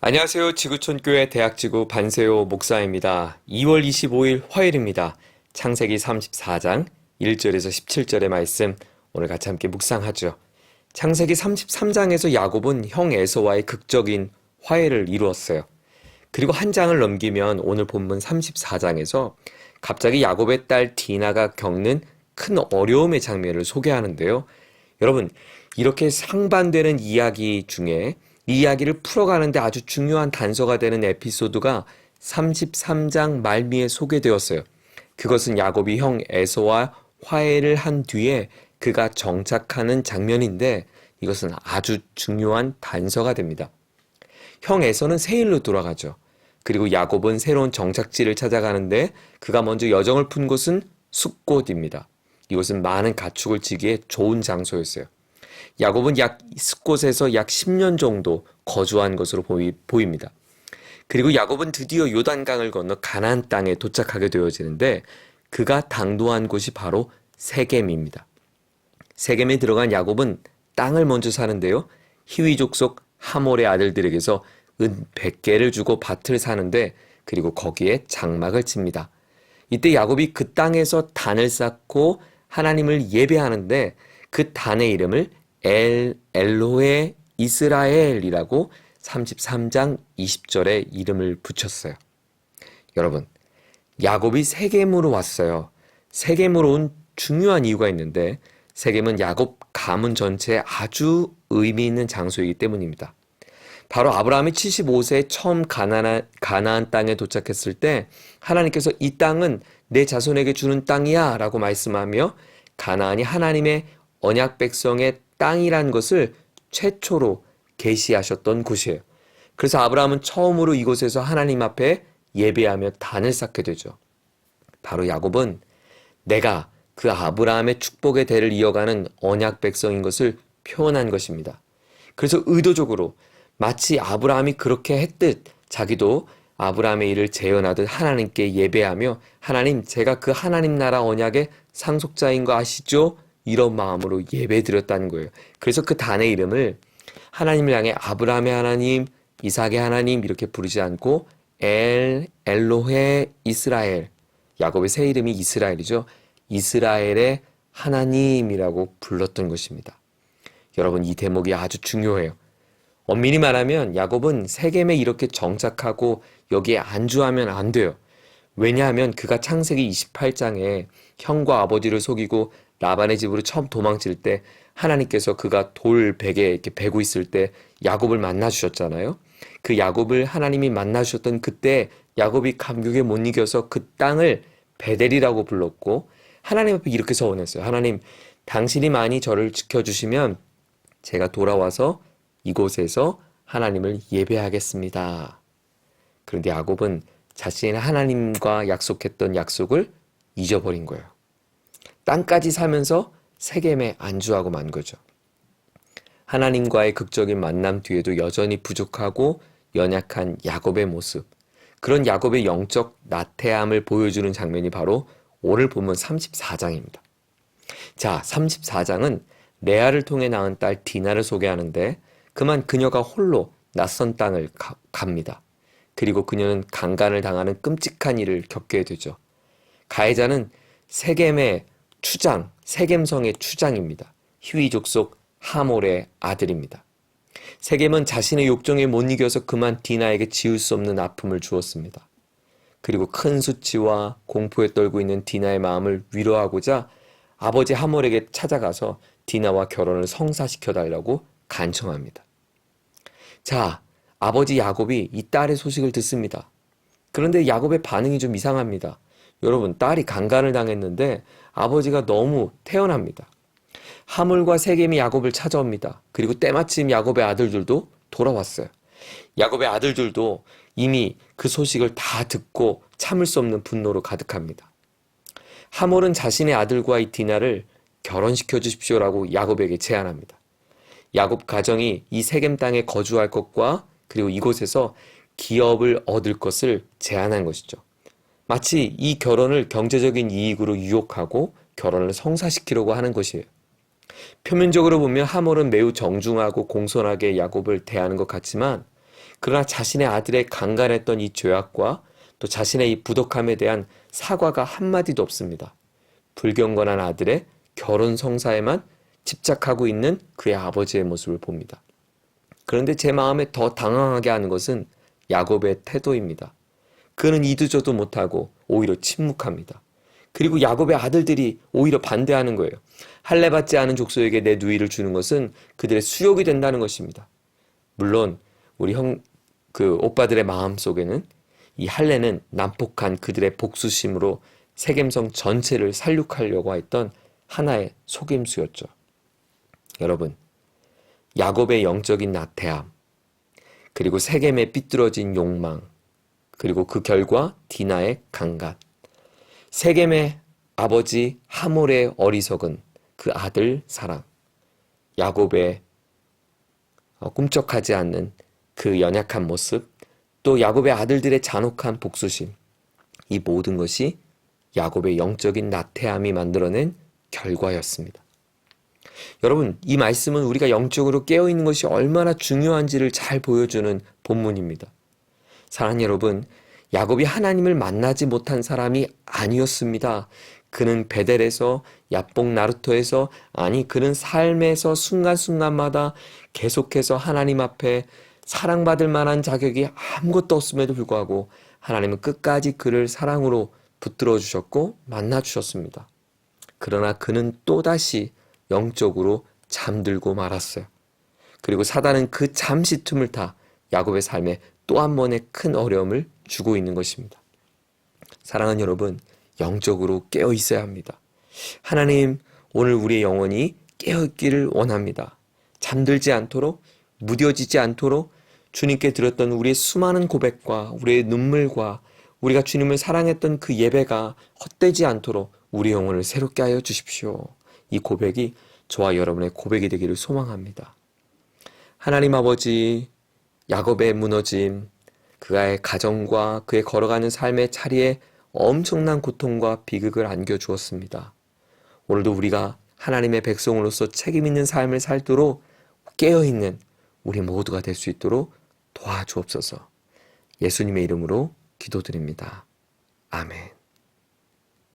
안녕하세요. 지구촌교회 대학지구 반세요 목사입니다. 2월 25일 화요일입니다. 창세기 34장 1절에서 17절의 말씀 오늘 같이 함께 묵상하죠. 창세기 33장에서 야곱은 형 에서와의 극적인 화해를 이루었어요. 그리고 한 장을 넘기면 오늘 본문 34장에서 갑자기 야곱의 딸 디나가 겪는 큰 어려움의 장면을 소개하는데요. 여러분, 이렇게 상반되는 이야기 중에 이 이야기를 풀어가는데 아주 중요한 단서가 되는 에피소드가 33장 말미에 소개되었어요. 그것은 야곱이 형 에서와 화해를 한 뒤에 그가 정착하는 장면인데 이것은 아주 중요한 단서가 됩니다. 형 에서는 세일로 돌아가죠. 그리고 야곱은 새로운 정착지를 찾아가는데 그가 먼저 여정을 푼 곳은 숫곳입니다. 이곳은 많은 가축을 지기에 좋은 장소였어요. 야곱은 숫곳에서 약 10년 정도 거주한 것으로 보입니다. 그리고 야곱은 드디어 요단강을 건너 가나안 땅에 도착하게 되어지는데 그가 당도한 곳이 바로 세겜입니다. 세겜에 들어간 야곱은 땅을 먼저 사는데요. 히위 족속 하몰의 아들들에게서 은 100개를 주고 밭을 사는데 그리고 거기에 장막을 칩니다. 이때 야곱이 그 땅에서 단을 쌓고 하나님을 예배하는데 그 단의 이름을 엘로헤 이스라엘이라고 33장 20절에 이름을 붙였어요. 여러분, 야곱이 세겜으로 왔어요. 세겜으로 온 중요한 이유가 있는데 세겜은 야곱 가문 전체에 아주 의미 있는 장소이기 때문입니다. 바로 아브라함이 75세에 처음 가나안 땅에 도착했을 때 하나님께서 이 땅은 내 자손에게 주는 땅이야 라고 말씀하며 가나안이 하나님의 언약 백성의 땅이란 것을 최초로 계시하셨던 곳이에요. 그래서 아브라함은 처음으로 이곳에서 하나님 앞에 예배하며 단을 쌓게 되죠. 바로 야곱은 내가 그 아브라함의 축복의 대를 이어가는 언약 백성인 것을 표현한 것입니다. 그래서 의도적으로 마치 아브라함이 그렇게 했듯 자기도 아브라함의 일을 재현하듯 하나님께 예배하며 하나님, 제가 그 하나님 나라 언약의 상속자인 거 아시죠? 이런 마음으로 예배드렸다는 거예요. 그래서 그 단의 이름을 하나님을 향해 아브라함의 하나님, 이삭의 하나님 이렇게 부르지 않고 엘로헤 이스라엘, 야곱의 새 이름이 이스라엘이죠. 이스라엘의 하나님이라고 불렀던 것입니다. 여러분, 이 대목이 아주 중요해요. 엄밀히 말하면 야곱은 세겜에 이렇게 정착하고 여기에 안주하면 안 돼요. 왜냐하면 그가 창세기 28장에 형과 아버지를 속이고 라반의 집으로 처음 도망칠 때 하나님께서 그가 돌 베개에 이렇게 베고 있을 때 야곱을 만나 주셨잖아요. 그 야곱을 하나님이 만나 주셨던 그때 야곱이 감격에 못 이겨서 그 땅을 베델이라고 불렀고 하나님 앞에 이렇게 서원했어요. 하나님, 당신이 많이 저를 지켜주시면 제가 돌아와서 이곳에서 하나님을 예배하겠습니다. 그런데 야곱은 자신이 하나님과 약속했던 약속을 잊어버린 거예요. 땅까지 사면서 세겜에 안주하고 만 거죠. 하나님과의 극적인 만남 뒤에도 여전히 부족하고 연약한 야곱의 모습, 그런 야곱의 영적 나태함을 보여주는 장면이 바로 오늘 본문 34장입니다. 자, 34장은 레아를 통해 낳은 딸 디나를 소개하는데 그만 그녀가 홀로 낯선 땅을 갑니다. 그리고 그녀는 강간을 당하는 끔찍한 일을 겪게 되죠. 가해자는 세겜의 추장, 세겜성의 추장입니다. 히위 족속 하몰의 아들입니다. 세겜은 자신의 욕정에 못 이겨서 그만 디나에게 지울 수 없는 아픔을 주었습니다. 그리고 큰 수치와 공포에 떨고 있는 디나의 마음을 위로하고자 아버지 하몰에게 찾아가서 디나와 결혼을 성사시켜달라고 간청합니다. 자, 아버지 야곱이 이 딸의 소식을 듣습니다. 그런데 야곱의 반응이 좀 이상합니다. 여러분, 딸이 강간을 당했는데 아버지가 너무 태연합니다. 하물과 세겜이 야곱을 찾아옵니다. 그리고 때마침 야곱의 아들들도 돌아왔어요. 야곱의 아들들도 이미 그 소식을 다 듣고 참을 수 없는 분노로 가득합니다. 하몰은 자신의 아들과 이 디나를 결혼시켜 주십시오라고 야곱에게 제안합니다. 야곱 가정이 이 세겜 땅에 거주할 것과 그리고 이곳에서 기업을 얻을 것을 제안한 것이죠. 마치 이 결혼을 경제적인 이익으로 유혹하고 결혼을 성사시키려고 하는 것이에요. 표면적으로 보면 하몰은 매우 정중하고 공손하게 야곱을 대하는 것 같지만 그러나 자신의 아들의 강간했던 이 죄악과 또 자신의 이 부덕함에 대한 사과가 한마디도 없습니다. 불경건한 아들의 결혼 성사에만 집착하고 있는 그의 아버지의 모습을 봅니다. 그런데 제 마음에 더 당황하게 하는 것은 야곱의 태도입니다. 그는 이도저도 못하고 오히려 침묵합니다. 그리고 야곱의 아들들이 오히려 반대하는 거예요. 할례받지 않은 족속에게 내 누이를 주는 것은 그들의 수욕이 된다는 것입니다. 물론 우리 오빠들의 마음 속에는 이 할례는 난폭한 그들의 복수심으로 세겜성 전체를 살육하려고 했던 하나의 속임수였죠. 여러분, 야곱의 영적인 나태함, 그리고 세겜의 삐뚤어진 욕망, 그리고 그 결과 디나의 강간, 세겜의 아버지 하몰의 어리석은 그 아들 사랑, 야곱의 꿈쩍하지 않는 그 연약한 모습, 또 야곱의 아들들의 잔혹한 복수심, 이 모든 것이 야곱의 영적인 나태함이 만들어낸 결과였습니다. 여러분, 이 말씀은 우리가 영적으로 깨어있는 것이 얼마나 중요한지를 잘 보여주는 본문입니다. 사랑하는 여러분, 야곱이 하나님을 만나지 못한 사람이 아니었습니다. 그는 베델에서, 야복 나루터에서, 아니 그는 삶에서 순간순간마다 계속해서 하나님 앞에 사랑받을 만한 자격이 아무것도 없음에도 불구하고 하나님은 끝까지 그를 사랑으로 붙들어 주셨고 만나 주셨습니다. 그러나 그는 또다시 영적으로 잠들고 말았어요. 그리고 사단은 그 잠시 틈을 타 야곱의 삶에 또 한 번의 큰 어려움을 주고 있는 것입니다. 사랑하는 여러분, 영적으로 깨어 있어야 합니다. 하나님, 오늘 우리의 영혼이 깨어 있기를 원합니다. 잠들지 않도록, 무뎌지지 않도록 주님께 드렸던 우리의 수많은 고백과 우리의 눈물과 우리가 주님을 사랑했던 그 예배가 헛되지 않도록 우리 영혼을 새롭게 하여 주십시오. 이 고백이 저와 여러분의 고백이 되기를 소망합니다. 하나님 아버지, 야곱의 무너짐, 그의 가정과 그의 걸어가는 삶의 자리에 엄청난 고통과 비극을 안겨주었습니다. 오늘도 우리가 하나님의 백성으로서 책임 있는 삶을 살도록 깨어있는 우리 모두가 될 수 있도록 도와주옵소서. 예수님의 이름으로 기도드립니다. 아멘.